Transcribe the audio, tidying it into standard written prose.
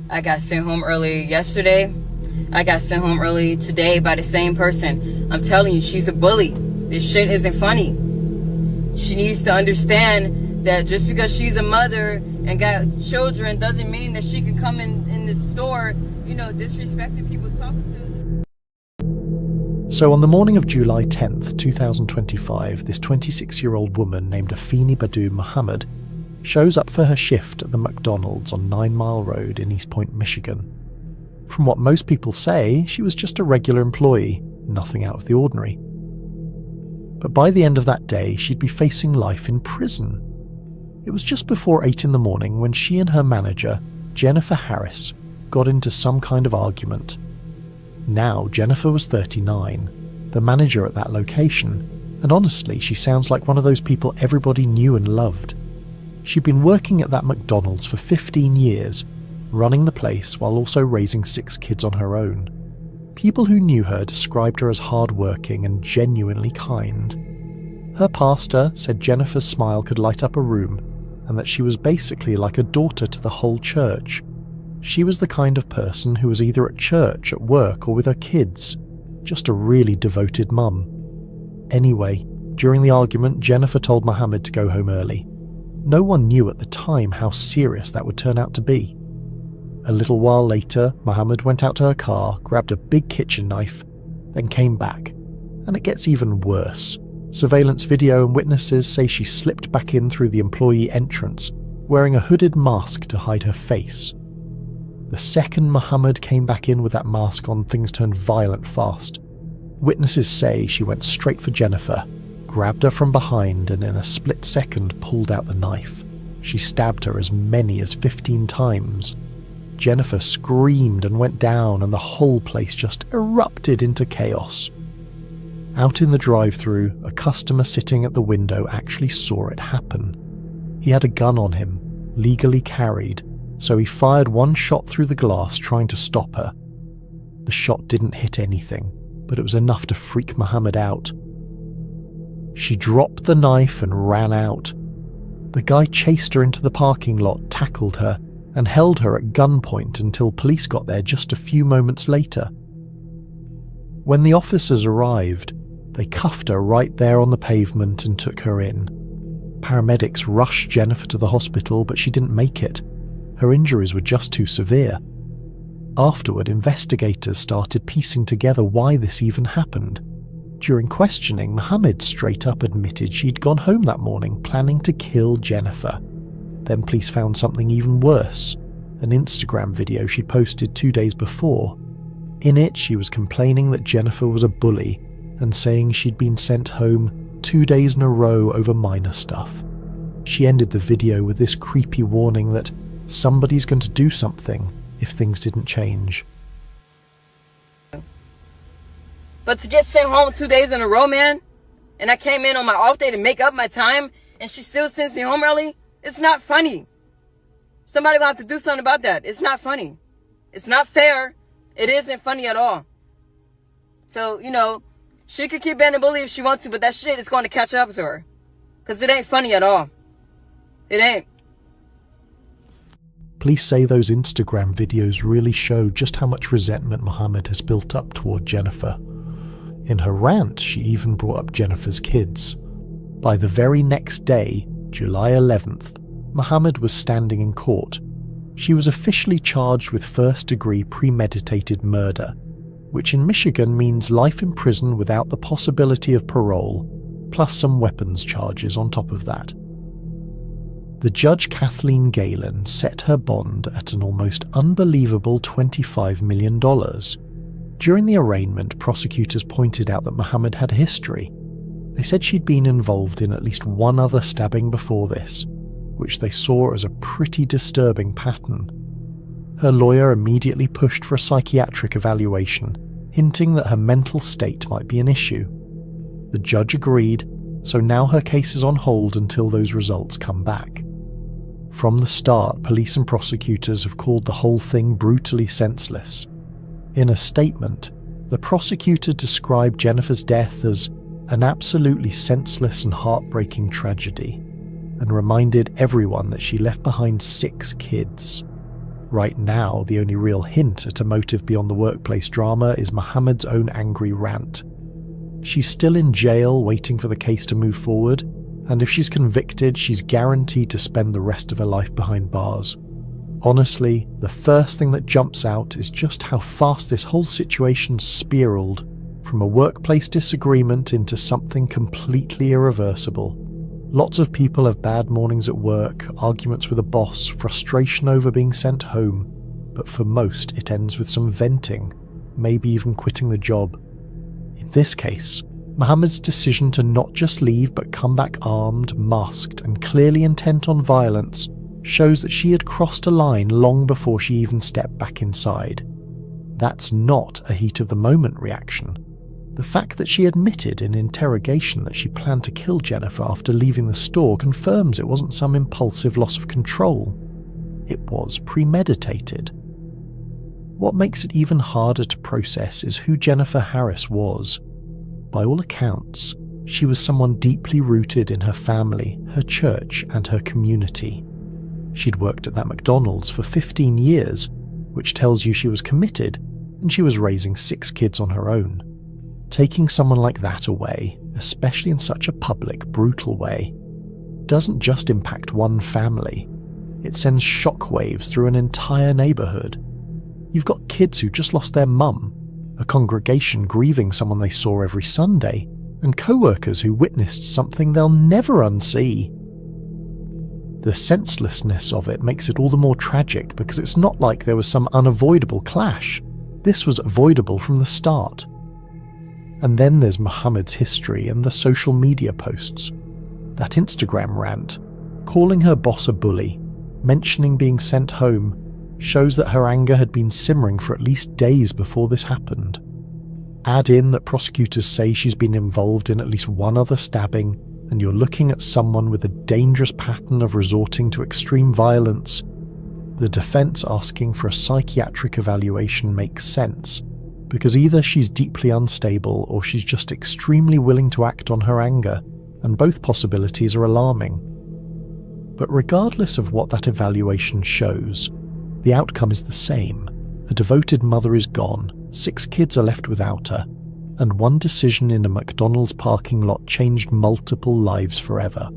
I got sent home early yesterday. I got sent home early today by the same person. I'm telling you, she's a bully. This shit isn't funny. She needs to understand that just because she's a mother and got children doesn't mean that she can come in the store, disrespecting people talking to. So on the morning of July 10th, 2025, this 26-year-old woman named Afeni Muhammad shows up for her shift at the McDonald's on 9 Mile Road in East Point, Michigan. From what most people say, she was just a regular employee, nothing out of the ordinary. But by the end of that day, she'd be facing life in prison. It was just before 8 in the morning when she and her manager, Jennifer Harris, got into some kind of argument. Now, Jennifer was 39, the manager at that location, and honestly, she sounds like one of those people everybody knew and loved. She'd been working at that McDonald's for 15 years, running the place while also raising 6 kids on her own. People who knew her described her as hardworking and genuinely kind. Her pastor said Jennifer's smile could light up a room and that she was basically like a daughter to the whole church. She was the kind of person who was either at church, at work, or with her kids. Just a really devoted mum. Anyway, during the argument, Jennifer told Muhammad to go home early. No one knew at the time how serious that would turn out to be. A little while later, Muhammad went out to her car, grabbed a big kitchen knife, then came back. And it gets even worse. Surveillance video and witnesses say she slipped back in through the employee entrance, wearing a hooded mask to hide her face. The second Muhammad came back in with that mask on, things turned violent fast. Witnesses say she went straight for Jennifer, grabbed her from behind, and in a split second pulled out the knife. She stabbed her as many as 15 times. Jennifer screamed and went down, and the whole place just erupted into chaos. Out in the drive-thru, a customer sitting at the window actually saw it happen. He had a gun on him, legally carried, so he fired one shot through the glass trying to stop her. The shot didn't hit anything, but it was enough to freak Muhammad out. She dropped the knife and ran out. The guy chased her into the parking lot, tackled her, and held her at gunpoint until police got there just a few moments later. When the officers arrived, they cuffed her right there on the pavement and took her in. Paramedics rushed Jennifer to the hospital, but she didn't make it. Her injuries were just too severe. Afterward, investigators started piecing together why this even happened. During questioning, Muhammad straight up admitted she'd gone home that morning planning to kill Jennifer. Then police found something even worse, an Instagram video she posted 2 days before. In it, she was complaining that Jennifer was a bully and saying she'd been sent home 2 days in a row over minor stuff. She ended the video with this creepy warning that somebody's going to do something if things didn't change. But to get sent home 2 days in a row, man, and I came in on my off day to make up my time, and she still sends me home early, it's not funny. Somebody will have to do something about that. It's not funny. It's not fair. It isn't funny at all. So, she could keep being a bully if she wants to, but that shit is going to catch up to her. Because it ain't funny at all. It ain't. Police say those Instagram videos really show just how much resentment Muhammad has built up toward Jennifer. In her rant, she even brought up Jennifer's kids. By the very next day, July 11th, Muhammad was standing in court. She was officially charged with first-degree premeditated murder, which in Michigan means life in prison without the possibility of parole, plus some weapons charges on top of that. The judge Kathleen Galen set her bond at an almost unbelievable $25 million. During the arraignment, prosecutors pointed out that Muhammad had a history. They said she'd been involved in at least one other stabbing before this, which they saw as a pretty disturbing pattern. Her lawyer immediately pushed for a psychiatric evaluation, hinting that her mental state might be an issue. The judge agreed, so now her case is on hold until those results come back. From the start, police and prosecutors have called the whole thing brutally senseless. In a statement, the prosecutor described Jennifer's death as an absolutely senseless and heartbreaking tragedy, and reminded everyone that she left behind 6 kids. Right now, the only real hint at a motive beyond the workplace drama is Mohammed's own angry rant. She's still in jail waiting for the case to move forward, and if she's convicted, she's guaranteed to spend the rest of her life behind bars. Honestly, the first thing that jumps out is just how fast this whole situation spiraled from a workplace disagreement into something completely irreversible. Lots of people have bad mornings at work, arguments with a boss, frustration over being sent home, but for most it ends with some venting, maybe even quitting the job. In this case, Mohammed's decision to not just leave but come back armed, masked, and clearly intent on violence shows that she had crossed a line long before she even stepped back inside. That's not a heat-of-the-moment reaction. The fact that she admitted in interrogation that she planned to kill Jennifer after leaving the store confirms it wasn't some impulsive loss of control. It was premeditated. What makes it even harder to process is who Jennifer Harris was. By all accounts, she was someone deeply rooted in her family, her church, and her community. She'd worked at that McDonald's for 15 years, which tells you she was committed, and she was raising 6 kids on her own. Taking someone like that away, especially in such a public, brutal way, doesn't just impact one family. It sends shockwaves through an entire neighbourhood. You've got kids who just lost their mum, a congregation grieving someone they saw every Sunday, and co-workers who witnessed something they'll never unsee. The senselessness of it makes it all the more tragic because it's not like there was some unavoidable clash. This was avoidable from the start. And then there's Mohammed's history and the social media posts. That Instagram rant, calling her boss a bully, mentioning being sent home, shows that her anger had been simmering for at least days before this happened. Add in that prosecutors say she's been involved in at least one other stabbing, and you're looking at someone with a dangerous pattern of resorting to extreme violence. The defense asking for a psychiatric evaluation makes sense, because either she's deeply unstable or she's just extremely willing to act on her anger, and both possibilities are alarming. But regardless of what that evaluation shows, the outcome is the same. A devoted mother is gone, 6 kids are left without her, and one decision in a McDonald's parking lot changed multiple lives forever.